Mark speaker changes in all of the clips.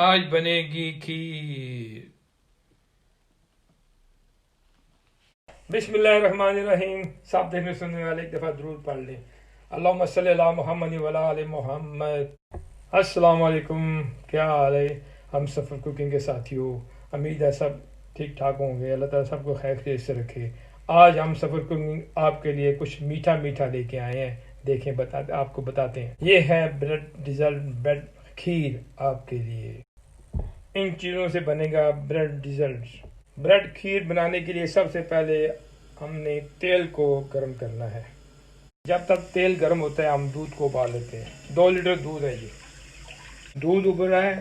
Speaker 1: आज बनेगी खीर। बिस्मिल्लाहिर्रहमानिर्रहीम। सब देखने सुनने वाले एक दफ़ा जरूर पढ़ लें। अल्लाहुम्मा सल्ली अला मुहम्मद व अला आलि मुहम्मद। अस्सलाम वालेकुम, क्या हाल है हम सफ़र कुकिंग के साथियों। उम्मीद है सब ठीक ठाक होंगे। अल्लाह ताला सबको खैर खैरियत से रखे। आज हम सफ़र कुकिंग आपके लिए कुछ मीठा मीठा लेके आए हैं। देखें, आपको बताते हैं। ये है ब्रेड डिज़र्ट, ब्रेड खीर आपके लिए। इन चीज़ों से बनेगा ब्रेड डिज़र्ट। ब्रेड खीर बनाने के लिए सबसे पहले हमने तेल को गर्म करना है। जब तक तेल गर्म होता है हम दूध को उबाल लेते हैं। 2 लीटर दूध है ये। दूध उबल रहा है,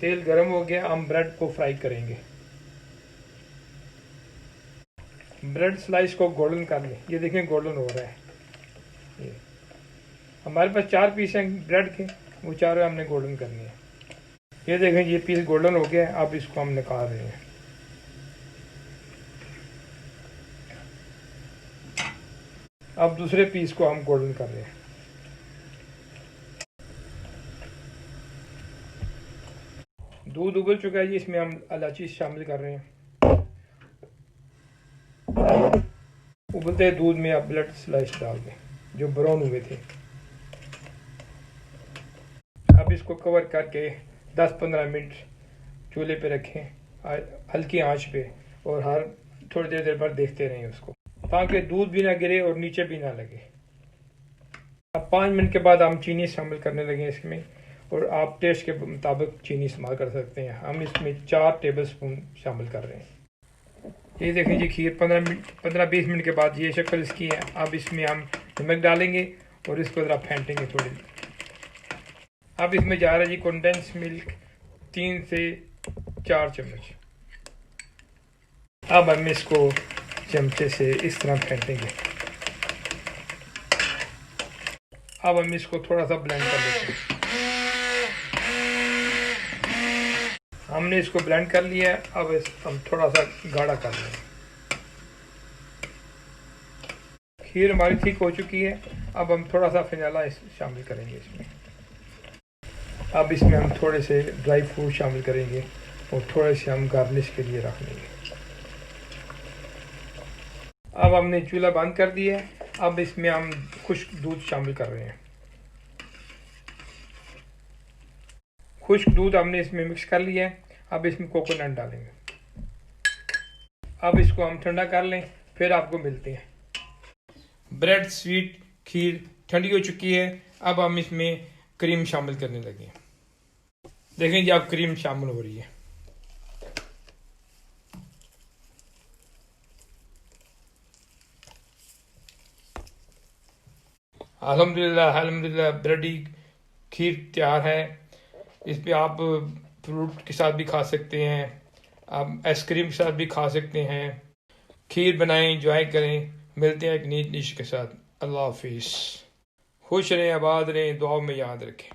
Speaker 1: तेल गर्म हो गया, हम ब्रेड को फ्राई करेंगे। ब्रेड स्लाइस को गोल्डन कर लें। ये देखें गोल्डन हो रहा है। ये हमारे पास 4 पीस हैं ब्रेड के, वो चारों हमने गोल्डन करने हैं। ये देखें ये पीस गोल्डन हो गया है। अब इसको हम निकाल रहे हैं। अब दूसरे पीस को हम गोल्डन कर रहे हैं। दूध उबल चुका है जी, इसमें हम इलायची शामिल कर रहे हैं। उबलते दूध में आप ब्रेड स्लाइस डाल दें जो ब्राउन हुए थे। अब इसको कवर करके 10-15 मिनट चूल्हे पे रखें हल्की आंच पे, और हर थोड़ी देर देर बाद देखते रहें उसको, ताकि दूध भी ना गिरे और नीचे भी ना लगे। अब 5 मिनट के बाद हम चीनी शामिल करने लगे इसमें, और आप टेस्ट के मुताबिक चीनी इस्तेमाल कर सकते हैं। हम इसमें 4 टेबल स्पून शामिल कर रहे हैं। ये देखें जी खीर 15-20 मिनट के बाद ये शक्ल इसकी है। अब इसमें हम नमक डालेंगे और इसको ज़रा फेंटेंगे थोड़ी। अब इसमें जा रहा है जी कंडेंस मिल्क 3 से 4 चम्मच। अब हम इसको चमचे से इस तरह फेंटेंगे। अब हम इसको थोड़ा सा ब्लेंड कर लेते हैं। हमने इसको ब्लेंड कर लिया है। अब हम थोड़ा सा गाढ़ा कर लेंगे। खीर हमारी ठीक हो चुकी है। अब हम थोड़ा सा फिनाला शामिल करेंगे इसमें। अब इसमें हम थोड़े से ड्राई फ्रूट शामिल करेंगे और थोड़े से हम गार्निश के लिए रख लेंगे। अब हमने चूल्हा बंद कर दिया है। अब इसमें हम खुश्क दूध शामिल कर रहे हैं। खुश्क दूध हमने इसमें मिक्स कर लिया है। अब इसमें कोकोनट डालेंगे। अब इसको हम ठंडा कर लें, फिर आपको मिलते हैं। ब्रेड स्वीट खीर ठंडी हो चुकी है। अब हम इसमें क्रीम शामिल करने लगे। देखें जी अब क्रीम शामिल हो रही है। अल्हम्दुलिल्लाह अल्हम्दुलिल्लाह ब्रेडी खीर तैयार है। इस पे आप फ्रूट के साथ भी खा सकते हैं, आप आइसक्रीम के साथ भी खा सकते हैं। खीर बनाएं, इंजॉय करें। मिलते हैं एक नई डिश के साथ। अल्लाह हाफिज़। खुश रहें, आबाद रहें, दुआ में याद रखें।